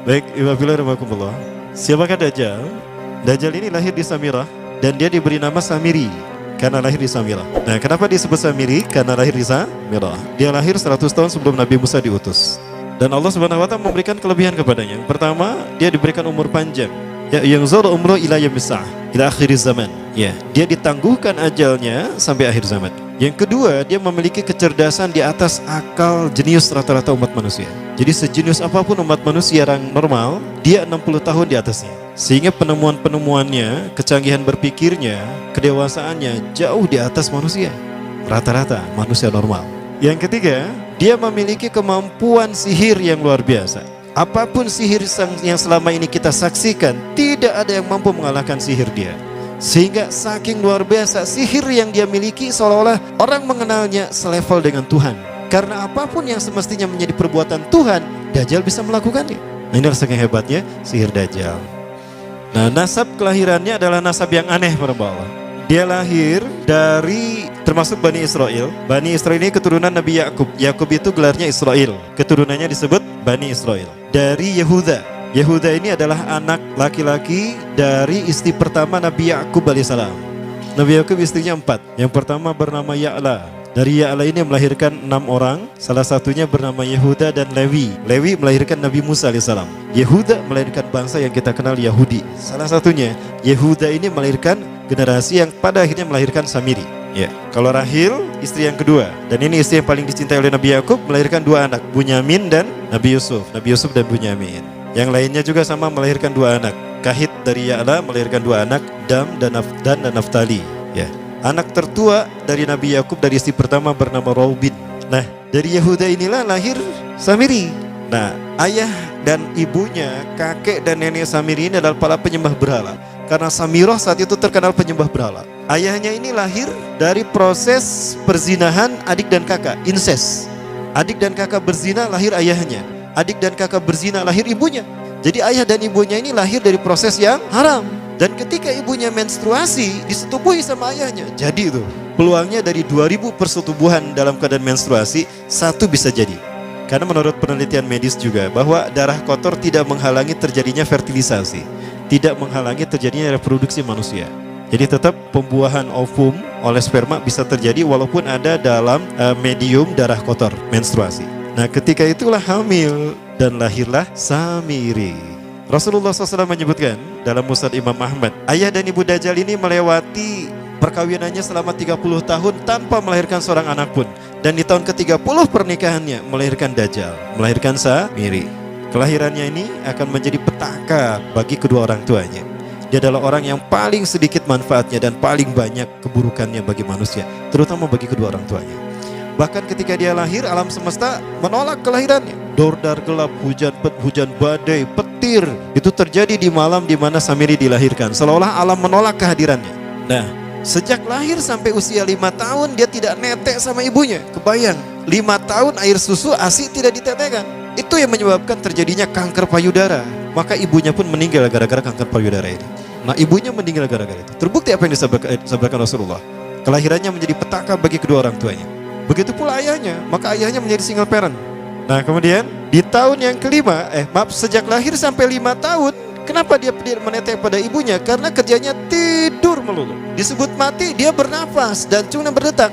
Baik, Iwabillah. Siapakah Dajjal? Dajjal ini lahir di Samirah dan dia diberi nama Samiri karena lahir di Samirah. Nah, kenapa disebut Samiri? Karena lahir di Samirah. Dia lahir 100 tahun sebelum Nabi Musa diutus. Dan Allah Subhanahu wa taala memberikan kelebihan kepadanya. Yang pertama, dia diberikan umur panjang. Ya, yang zara umru ila yamisah, ila akhir zaman. Ya, dia ditangguhkan ajalnya sampai akhir zaman. Yang kedua, dia memiliki kecerdasan di atas akal jenius rata-rata umat manusia. Jadi sejenius apapun umat manusia yang normal, dia 60 tahun di atasnya. Sehingga penemuan-penemuannya, kecanggihan berpikirnya, kedewasaannya jauh di atas manusia. Rata-rata manusia normal. Yang ketiga, dia memiliki kemampuan sihir yang luar biasa. Apapun sihir yang selama ini kita saksikan, tidak ada yang mampu mengalahkan sihir dia. Sehingga saking luar biasa sihir yang dia miliki, seolah-olah orang mengenalnya selevel dengan Tuhan. Karena apapun yang semestinya menjadi perbuatan Tuhan, Dajjal bisa melakukannya. Nah, ini saking hebatnya sihir Dajjal. Nah, nasab kelahirannya adalah nasab yang aneh para Allah. Dia lahir dari termasuk Bani Israel. Bani Israel ini keturunan Nabi Yakub. Yakub itu gelarnya Israel. Keturunannya disebut Bani Israel. Dari Yehuda. Yehuda ini adalah anak laki-laki dari istri pertama Nabi Yakub alaihissalam. Nabi Yakub istrinya 4. Yang pertama bernama Ya'la. Dari Ya'la ini melahirkan 6 orang. Salah satunya bernama Yehuda dan Lewi. Lewi melahirkan Nabi Musa alaihissalam. Yehuda melahirkan bangsa yang kita kenal Yahudi. Salah satunya Yehuda ini melahirkan generasi yang pada akhirnya melahirkan Samiri. Ya, kalau Rahil istri yang kedua, dan ini istri yang paling dicintai oleh Nabi Yakub, melahirkan 2 anak, Bunyamin dan Nabi Yusuf. Nabi Yusuf dan Bunyamin. Yang lainnya juga sama melahirkan 2 anak. Kahit dari Ya'la melahirkan 2 anak, Dam dan Naftali. Ya. Anak tertua dari Nabi Yakub dari istri pertama bernama Raubin. Nah, dari Yehuda inilah lahir Samiri. Nah, ayah dan ibunya, kakek dan nenek Samiri ini adalah para penyembah berhala. Karena Samirah saat itu terkenal penyembah berhala. Ayahnya ini lahir dari proses perzinahan adik dan kakak, incest. Adik dan kakak berzina, lahir ayahnya. Adik dan kakak berzina, lahir ibunya. Jadi ayah dan ibunya ini lahir dari proses yang haram. Dan ketika ibunya menstruasi, disetubuhi sama ayahnya. Jadi itu peluangnya dari 2000 persetubuhan dalam keadaan menstruasi, 1 bisa jadi. Karena menurut penelitian medis juga bahwa darah kotor tidak menghalangi terjadinya fertilisasi, tidak menghalangi terjadinya reproduksi manusia. Jadi tetap pembuahan ovum oleh sperma bisa terjadi walaupun ada dalam medium darah kotor, menstruasi. Nah, ketika itulah hamil dan lahirlah Samiri. Rasulullah SAW menyebutkan dalam Musnad Imam Ahmad, ayah dan ibu Dajjal ini melewati perkawinannya selama 30 tahun tanpa melahirkan seorang anak pun. Dan di tahun ke-30 pernikahannya melahirkan Dajjal, melahirkan Samiri. Kelahirannya ini akan menjadi petaka bagi kedua orang tuanya. Dia adalah orang yang paling sedikit manfaatnya dan paling banyak keburukannya bagi manusia, terutama bagi kedua orang tuanya. Bahkan ketika dia lahir, alam semesta menolak kelahirannya. Dordar gelap, hujan badai, petir, itu terjadi di malam di mana Samiri dilahirkan. Seolah-olah alam menolak kehadirannya. Nah, sejak lahir sampai usia 5 tahun dia tidak netek sama ibunya. Kebayang, 5 tahun air susu ASI tidak ditetekkan. Itu yang menyebabkan terjadinya kanker payudara. Maka ibunya pun meninggal gara-gara kanker payudara ini. Nah, ibunya meninggal gara-gara itu. Terbukti apa yang disampaikan Rasulullah. Kelahirannya menjadi petaka bagi kedua orang tuanya. Begitu pula ayahnya, maka ayahnya menjadi single parent. Nah, kemudian di tahun yang kelima, sejak lahir sampai 5 tahun, kenapa dia menetek pada ibunya? Karena kerjanya tidur melulu. Disebut mati, dia bernafas dan cuma berdetak.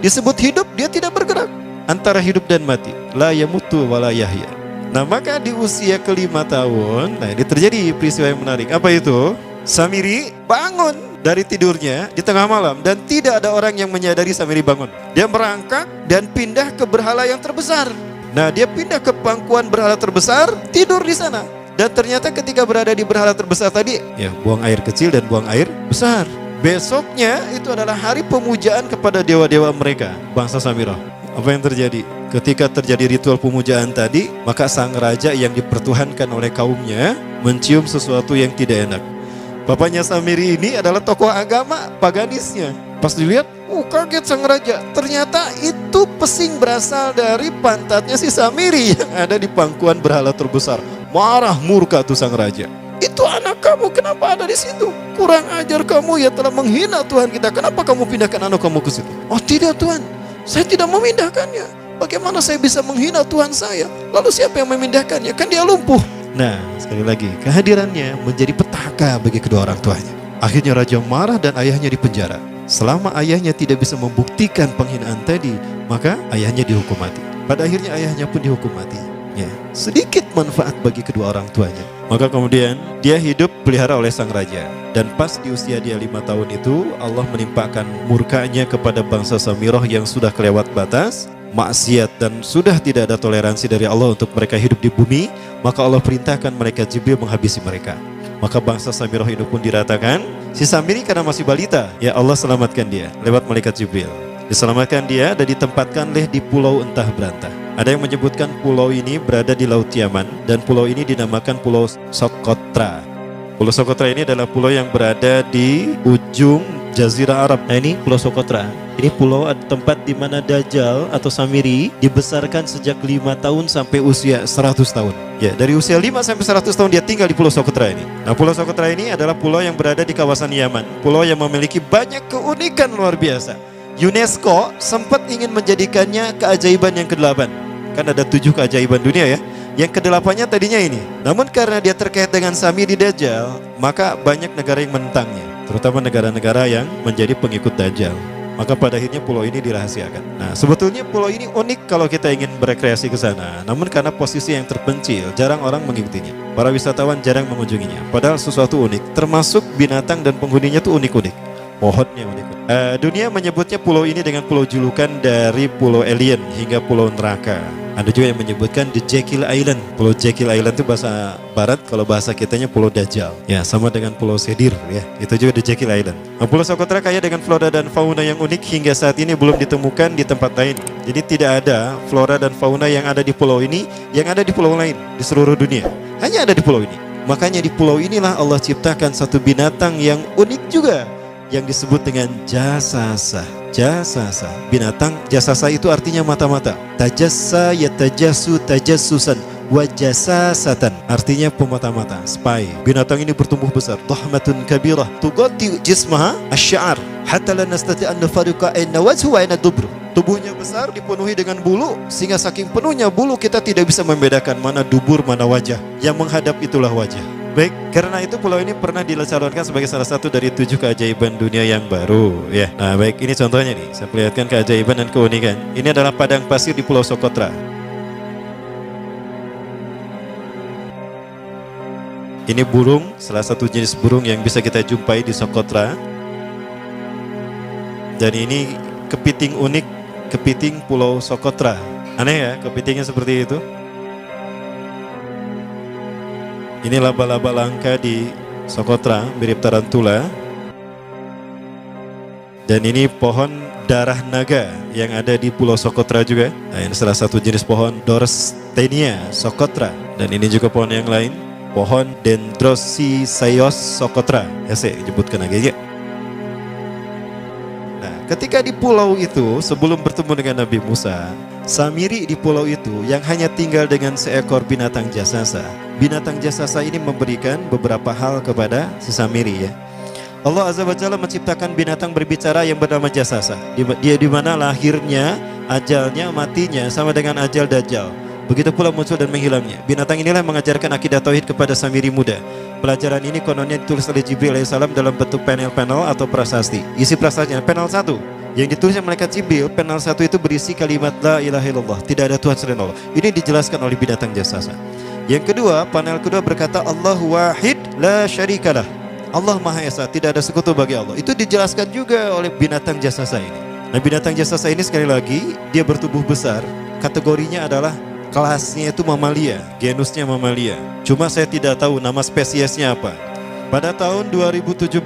Disebut hidup, dia tidak bergerak. Antara hidup dan mati, la yamutu wa la yahya. Nah, maka di usia ke-5 tahun, nah ini terjadi peristiwa yang menarik. Apa itu? Samiri bangun dari tidurnya di tengah malam dan tidak ada orang yang menyadari Samiri bangun. Dia merangkak dan pindah ke berhala yang terbesar. Nah, dia pindah ke pangkuan berhala terbesar, tidur di sana. Dan ternyata ketika berada di berhala terbesar tadi, ya buang air kecil dan buang air besar. Besoknya itu adalah hari pemujaan kepada dewa-dewa mereka, bangsa Samirah. Apa yang terjadi? Ketika terjadi ritual pemujaan tadi, maka sang raja yang dipertuhankan oleh kaumnya mencium sesuatu yang tidak enak. Bapaknya Samiri ini adalah tokoh agama paganisnya. Pas dilihat, kaget sang raja. Ternyata itu pesing berasal dari pantatnya si Samiri yang ada di pangkuan berhala terbesar. Marah murka tuh sang raja. Itu anak kamu, kenapa ada di situ? Kurang ajar kamu, ya telah menghina Tuhan kita. Kenapa kamu pindahkan anak kamu ke situ? Oh tidak Tuhan, saya tidak memindahkannya. Bagaimana saya bisa menghina Tuhan saya? Lalu siapa yang memindahkannya? Kan dia lumpuh. Nah, sekali lagi, kehadirannya menjadi petaka bagi kedua orang tuanya. Akhirnya raja marah dan ayahnya dipenjara. Selama ayahnya tidak bisa membuktikan penghinaan tadi, maka ayahnya dihukum mati. Pada akhirnya ayahnya pun dihukum mati. Ya, sedikit manfaat bagi kedua orang tuanya. Maka kemudian dia hidup pelihara oleh sang raja. Dan pas di usia dia 5 tahun itu, Allah menimpakan murkanya kepada bangsa Samirah yang sudah kelewat batas, maksiat, dan sudah tidak ada toleransi dari Allah untuk mereka hidup di bumi. Maka Allah perintahkan malaikat Jibril menghabisi mereka. Maka bangsa Samirah itu pun diratakan. Si Samiri karena masih balita, ya Allah selamatkan dia lewat malaikat Jibril. Diselamatkan dia dan ditempatkan di pulau entah berantah. Ada yang menyebutkan pulau ini berada di Laut Yaman, dan pulau ini dinamakan Pulau Socotra. Pulau Socotra ini adalah pulau yang berada di ujung Jazirah Arab. Nah, ini Pulau Socotra. Ini pulau tempat di mana Dajjal atau Samiri dibesarkan sejak 5 tahun sampai usia 100 tahun. Ya, dari usia 5 sampai 100 tahun dia tinggal di Pulau Socotra ini. Nah, Pulau Socotra ini adalah pulau yang berada di kawasan Yaman. Pulau yang memiliki banyak keunikan luar biasa. UNESCO sempat ingin menjadikannya keajaiban yang ke-8. Kan ada 7 keajaiban dunia ya. Yang ke-8-nya tadinya ini. Namun karena dia terkait dengan Samiri Dajjal, maka banyak negara yang menentangnya, terutama negara-negara yang menjadi pengikut Dajjal. Maka pada akhirnya pulau ini dirahasiakan. Nah, sebetulnya pulau ini unik kalau kita ingin berekreasi ke sana. Namun karena posisi yang terpencil, jarang orang mengikutinya. Para wisatawan jarang mengunjunginya. Padahal sesuatu unik, termasuk binatang dan penghuninya tuh unik-unik. Pohonnya unik. Dunia menyebutnya pulau ini dengan pulau julukan dari pulau alien hingga pulau neraka. Ada juga yang menyebutkan The Jekyll Island. Pulau Jekyll Island itu bahasa barat, kalau bahasa kitanya Pulau Dajjal. Ya, sama dengan Pulau Sedir ya. Itu juga The Jekyll Island. Nah, Pulau Socotra kaya dengan flora dan fauna yang unik hingga saat ini belum ditemukan di tempat lain. Jadi tidak ada flora dan fauna yang ada di pulau ini yang ada di pulau lain di seluruh dunia. Hanya ada di pulau ini. Makanya di pulau inilah Allah ciptakan satu binatang yang unik juga, yang disebut dengan jasasa. Jasasa, binatang jasasa itu artinya mata-mata. Tajassa yatajassu tajassusan wa jasasatan, artinya pemata-mata, spy. Binatang ini bertumbuh besar, dhahmatun kabirah tughatti jismaha asy-sya'ar hatta la nastati' an nafariqa ayna wajhu wa ayna dubru. Tubuhnya besar, dipenuhi dengan bulu, sehingga saking penuhnya bulu kita tidak bisa membedakan mana dubur mana wajah. Yang menghadap itulah wajah. Baik, karena itu pulau ini pernah dicalonkan sebagai salah satu dari 7 keajaiban dunia yang baru ya. Nah, baik, ini contohnya nih. Saya perlihatkan keajaiban dan keunikan. Ini adalah padang pasir di Pulau Socotra. Ini burung, salah satu jenis burung yang bisa kita jumpai di Socotra. Dan ini kepiting unik, kepiting Pulau Socotra. Aneh ya, kepitingnya seperti itu. Ini laba-laba langka di Socotra, mirip tarantula. Dan ini pohon darah naga yang ada di Pulau Socotra juga. Nah, ini salah satu jenis pohon Dorstenia Socotra. Dan ini juga pohon yang lain, pohon Dendrocysaios Socotra. Ya, saya sebutkan lagi ya. Nah, ketika di pulau itu sebelum bertemu dengan Nabi Musa, Samiri di pulau itu yang hanya tinggal dengan seekor binatang jasasa. Binatang jasasa ini memberikan beberapa hal kepada si Samiri ya. Allah Azza wa Jalla menciptakan binatang berbicara yang bernama jasasa. Dia di mana lahirnya, ajalnya, matinya sama dengan ajal Dajjal. Begitu pula muncul dan menghilangnya. Binatang inilah yang mengajarkan akidah tauhid kepada Samiri muda. Pelajaran ini kononnya ditulis oleh Jibril alaihissalam dalam bentuk panel-panel atau prasasti. Isi prasastinya panel 1 yang ditulis oleh malaikat Jibril, panel 1 itu berisi kalimat la ilaha illallah, tidak ada Tuhan selain Allah. Ini dijelaskan oleh binatang jasasa. Yang kedua, panel kedua berkata Allahu wahid la syarikalah. Allah Maha Esa, tidak ada sekutu bagi Allah. Itu dijelaskan juga oleh binatang jasasa ini. Nah, binatang jasasa ini sekali lagi dia bertubuh besar. Kategorinya adalah kelasnya itu mamalia, genusnya mamalia. Cuma saya tidak tahu nama spesiesnya apa. Pada tahun 2017,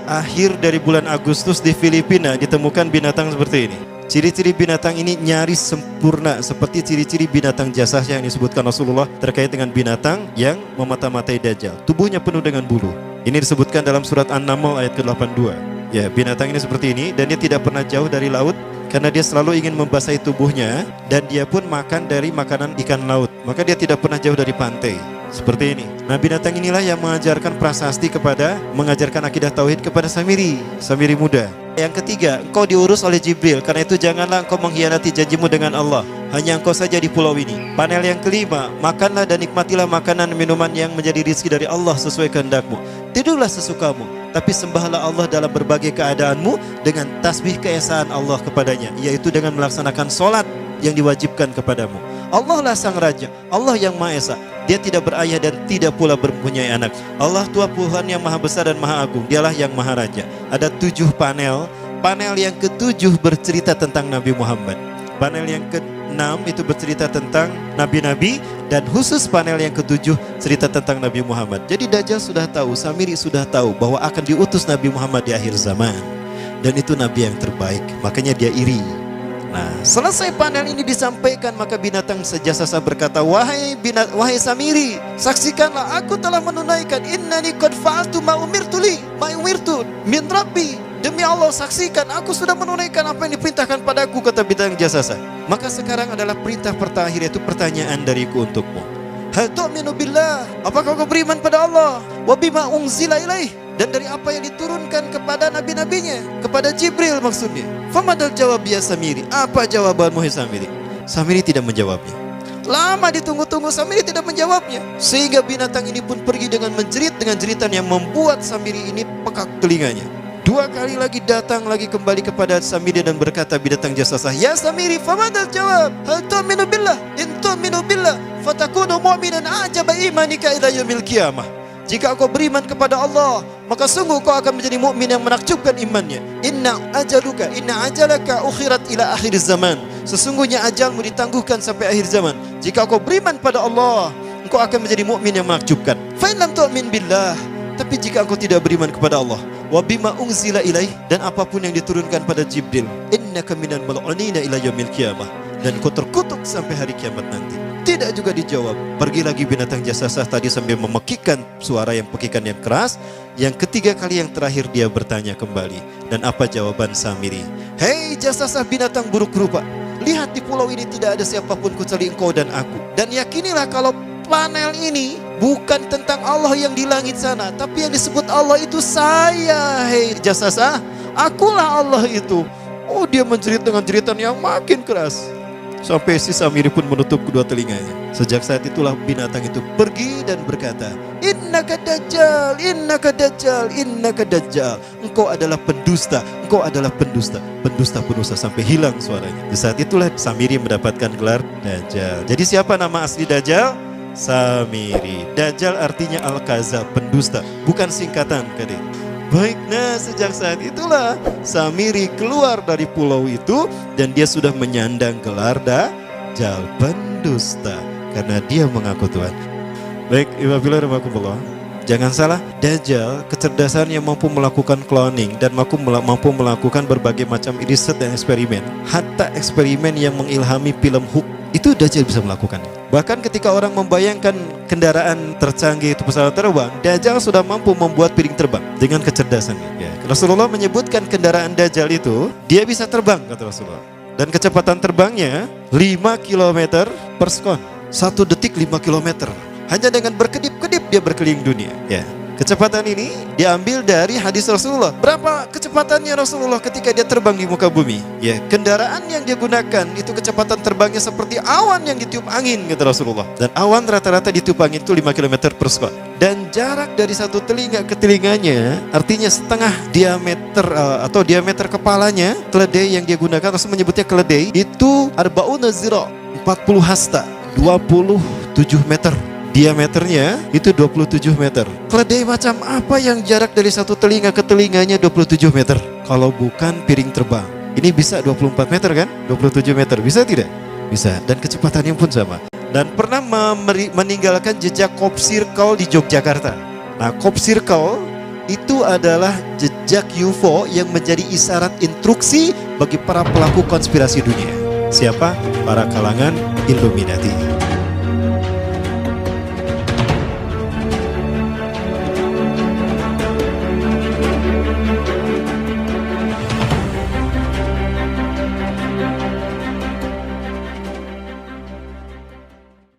akhir dari bulan Agustus di Filipina ditemukan binatang seperti ini. Ciri-ciri binatang ini nyaris sempurna seperti ciri-ciri binatang jasasa yang disebutkan Rasulullah terkait dengan binatang yang memata-matai Dajjal. Tubuhnya penuh dengan bulu. Ini disebutkan dalam surat An-Naml ayat ke-82. Ya, binatang ini seperti ini dan dia tidak pernah jauh dari laut karena dia selalu ingin membasahi tubuhnya dan dia pun makan dari makanan ikan laut. Maka dia tidak pernah jauh dari pantai. Seperti ini. Nah, binatang inilah yang mengajarkan prasasti mengajarkan akidah tauhid kepada Samiri muda. Yang ketiga, engkau diurus oleh Jibril, karena itu janganlah engkau mengkhianati janjimu dengan Allah. hanya engkau saja di pulau ini. Panel yang kelima, makanlah dan nikmatilah makanan minuman yang menjadi rizki dari Allah sesuai kehendakmu. Tidurlah sesukamu, tapi sembahlah Allah dalam berbagai keadaanmu dengan tasbih keesaan Allah kepadanya, yaitu dengan melaksanakan solat yang diwajibkan kepadamu. Allah lah sang raja, Allah yang Maha Esa. Dia tidak berayah dan tidak pula mempunyai anak. Allah Tuhan Tuhan yang maha besar dan maha agung. Dialah yang maha raja. Ada 7 panel. Panel yang ke-7 bercerita tentang Nabi Muhammad. Panel yang ke-6 itu bercerita tentang nabi-nabi, dan khusus panel yang ke-7 cerita tentang Nabi Muhammad. Jadi Dajjal sudah tahu, Samiri sudah tahu bahwa akan diutus Nabi Muhammad di akhir zaman. Dan itu nabi yang terbaik, makanya dia iri. Nah, selesai panel ini disampaikan, maka binatang sejasasa berkata, wahai Samiri, saksikanlah aku telah menunaikan, innani qad fa'altu ma umirtu min rabbi. Demi Allah, saksikan aku sudah menunaikan apa yang diperintahkan padaku, kata binatang jasasa. Maka sekarang adalah perintah terakhir, yaitu pertanyaan dariku untukmu. Hal tu'minu billah, apakah kau beriman pada Allah? Wa bima unzila ilaih, dan dari apa yang diturunkan kepada nabi-nabinya, kepada Jibril maksudnya. Famadal jawab ya Samiri, apa jawabanmu hai Samiri? Samiri tidak menjawabnya. Lama ditunggu-tunggu, Samiri tidak menjawabnya, sehingga binatang ini pun pergi dengan menjerit dengan jeritan yang membuat Samiri ini pekak telinganya. 2 kali lagi datang lagi kembali kepada Samiri dan berkata binatang jasasa, ya Samiri, famadal jawab? Hal tu'minu billah, in tu'minu billah fatakunu mu'minan ajaba imanika ila yaumil qiyamah. Jika kau beriman kepada Allah, maka sungguh kau akan menjadi mukmin yang menakjubkan imannya. Inna ajalaka ukhirat ila akhir zaman. Sesungguhnya ajalmu ditangguhkan sampai akhir zaman. Jika kau beriman pada Allah, engkau akan menjadi mukmin yang menakjubkan. Fa in lam tu'min billah, tapi jika engkau tidak beriman kepada Allah, wa bima unzila ilaih, dan apapun yang diturunkan pada Jibril, innaka minal mal'unina ila yaumil qiyamah, dan kau terkutuk sampai hari kiamat nanti. Tidak juga dijawab. Pergi lagi binatang jasasa tadi sambil memekikkan suara yang pekikan yang keras. Yang ketiga kali yang terakhir dia bertanya kembali. Dan apa jawaban Samiri? Hei jasasa binatang buruk rupa, lihat di pulau ini tidak ada siapapun kecuali engkau dan aku. Dan yakinilah kalau panel ini bukan tentang Allah yang di langit sana, tapi yang disebut Allah itu saya. Hei jasasa, akulah Allah itu. Oh, dia menjerit dengan jeritan yang makin keras, sampai si Samiri pun menutup kedua telinganya. Sejak saat itulah binatang itu pergi dan berkata, innaka dajjal, innaka dajjal, innaka dajjal. Engkau adalah pendusta, engkau adalah pendusta, pendusta sampai hilang suaranya. Di saat itulah Samiri mendapatkan gelar Dajjal. Jadi siapa nama asli Dajjal? Samiri. Dajjal artinya al-kazab, pendusta, bukan singkatan kadek. Baik, nah sejak saat itulah Samiri keluar dari pulau itu dan dia sudah menyandang gelar Dajjal, pendusta, karena dia mengaku Tuhan. Baik, Iwabillah, jangan salah, Dajjal kecerdasan yang mampu melakukan cloning dan mampu melakukan berbagai macam riset dan eksperimen. Hatta eksperimen yang mengilhami film Hook itu Dajjal bisa melakukan. Bahkan ketika orang membayangkan kendaraan tercanggih itu pesawat terbang, Dajjal sudah mampu membuat piring terbang dengan kecerdasannya. Ya. Rasulullah menyebutkan kendaraan Dajjal itu dia bisa terbang, kata Rasulullah. Dan kecepatan terbangnya 5 km per sekon. 1 detik 5 km. Hanya dengan berkedip-kedip dia berkeliling dunia. Ya. Kecepatan ini diambil dari hadis Rasulullah. Berapa kecepatannya Rasulullah ketika dia terbang di muka bumi? Ya, kendaraan yang dia gunakan itu kecepatan terbangnya seperti awan yang ditiup angin, kata Rasulullah. Dan awan rata-rata ditiup angin itu 5 km per sekon. Dan jarak dari satu telinga ke telinganya, artinya setengah diameter atau diameter kepalanya, keledai yang dia gunakan, Rasul menyebutnya keledai, itu arba'una zira, 40 hasta, 27 meter. Diameternya itu 27 meter. Keledai macam apa yang jarak dari satu telinga ke telinganya 27 meter? Kalau bukan piring terbang. Ini bisa 24 meter kan? 27 meter, bisa tidak? Bisa, dan kecepatannya pun sama. Dan pernah meninggalkan jejak Cop Circle di Yogyakarta. Nah, Cop Circle itu adalah jejak UFO yang menjadi isyarat instruksi bagi para pelaku konspirasi dunia. Siapa? Para kalangan Illuminati.